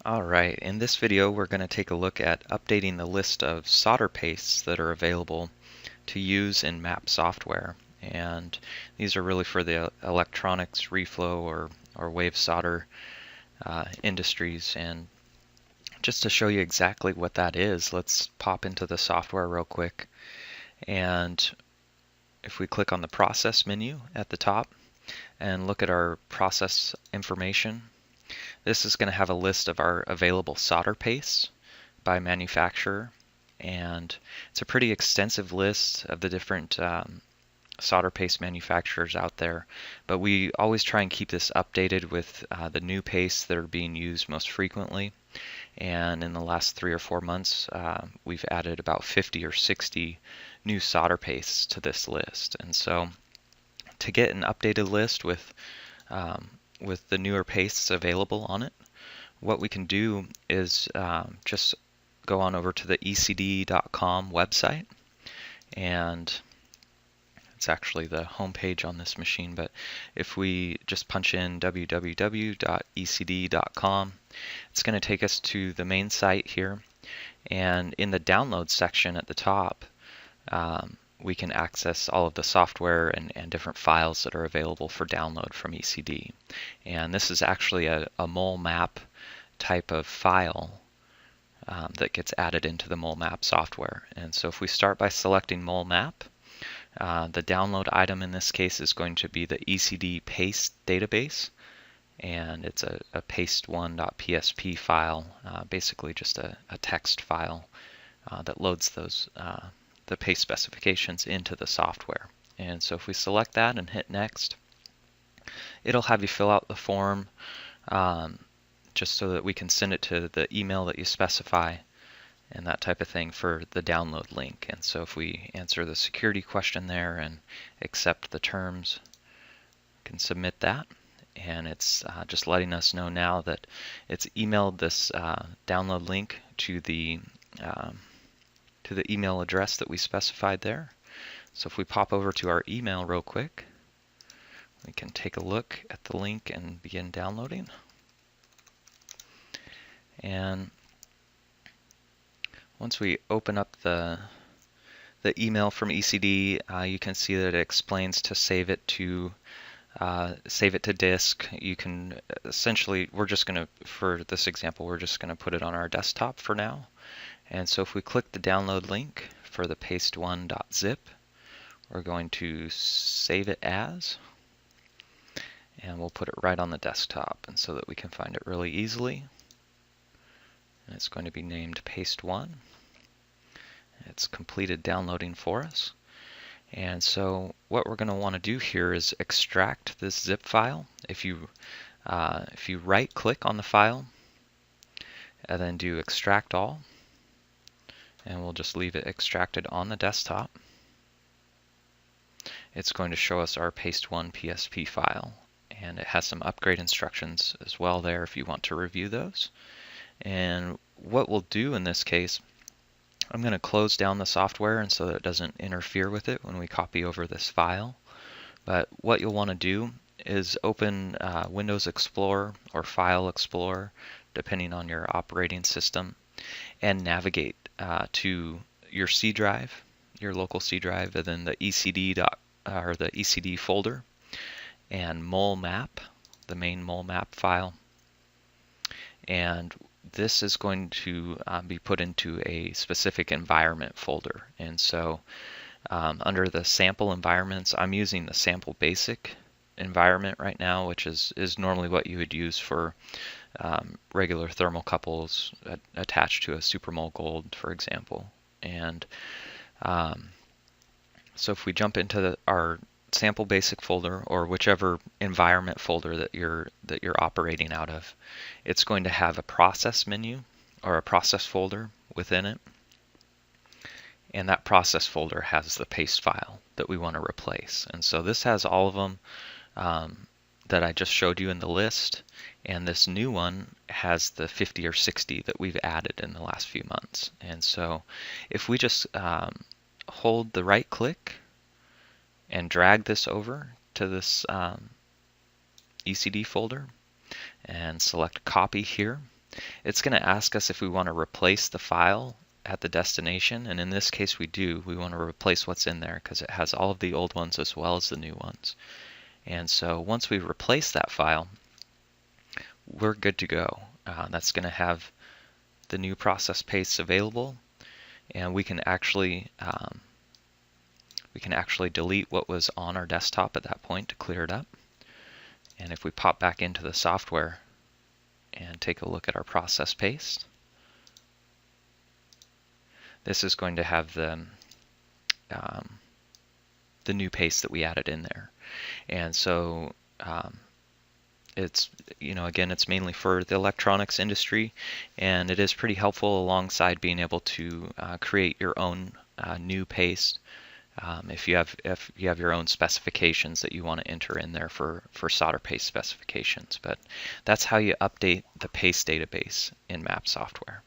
Alright, in this video we're going to take a look at updating the list of solder pastes that are available to use in MAP software. And these are really for the electronics, reflow, or wave solder industries. And just to show you exactly what that is, let's pop into the software real quick. And if we click on the process menu at the top and look at our process information, this is going to have a list of our available solder pastes by manufacturer, and it's a pretty extensive list of the different solder paste manufacturers out there, but we always try and keep this updated with the new pastes that are being used most frequently. And in the last 3 or 4 months, we've added about 50 or 60 new solder pastes to this list. And so to get an updated list with the newer pastes available on it, what we can do is just go on over to the ecd.com website, and it's actually the home page on this machine, but if we just punch in www.ecd.com, it's going to take us to the main site here, and in the download section at the top, we can access all of the software and different files that are available for download from ECD. And this is actually a MOLE map type of file that gets added into the MOLE map software. And so if we start by selecting MOLE map, the download item in this case is going to be the ECD paste database, and it's a paste1.psp file, basically just a text file that loads those the paste specifications into the software. And so if we select that and hit next, it'll have you fill out the form just so that we can send it to the email that you specify and that type of thing for the download link. And so if we answer the security question there and accept the terms, we can submit that. And it's just letting us know now that it's emailed this download link to the email address that we specified there. So if we pop over to our email real quick, we can take a look at the link and begin downloading. And once we open up the email from ECD, you can see that it explains to save it to disk. You can essentially, for this example, we're just going to put it on our desktop for now. And so if we click the download link for the paste1.zip, we're going to save it as, and we'll put it right on the desktop, and so that we can find it really easily. And it's going to be named paste1. It's completed downloading for us. And so what we're going to want to do here is extract this zip file. If you right click on the file and then do extract all, and we'll just leave it extracted on the desktop, it's going to show us our paste1 PSP file, and it has some upgrade instructions as well there if you want to review those. And what we'll do in this case, I'm going to close down the software and so that it doesn't interfere with it when we copy over this file. But what you'll want to do is open Windows Explorer or File Explorer, depending on your operating system, and navigate to your C drive, your local C drive, and then the ECD folder, and MOLE map, the main MOLE map file. And this is going to be put into a specific environment folder. And so under the sample environments, I'm using the sample basic environment right now, which is normally what you would use for regular thermocouples attached to a SuperMOLE Gold, for example. And so if we jump into our sample basic folder, or whichever environment folder that you're operating out of, it's going to have a process menu or a process folder within it, and that process folder has the paste file that we want to replace. And so this has all of them that I just showed you in the list, and this new one has the 50 or 60 that we've added in the last few months. And so if we just hold the right click and drag this over to this ECD folder and select copy here, It's going to ask us if we want to replace the file at the destination, and in this case we do. We want to replace what's in there because it has all of the old ones as well as the new ones. And so once we replace that file, we're good to go. That's going to have the new process pastes available, and we can actually delete what was on our desktop at that point to clear it up. And if we pop back into the software and take a look at our process paste, this is going to have the new paste that we added in there. And so it's, again, it's mainly for the electronics industry, and it is pretty helpful alongside being able to create your own new paste if you have your own specifications that you want to enter in there for solder paste specifications. But that's how you update the paste database in MAP software.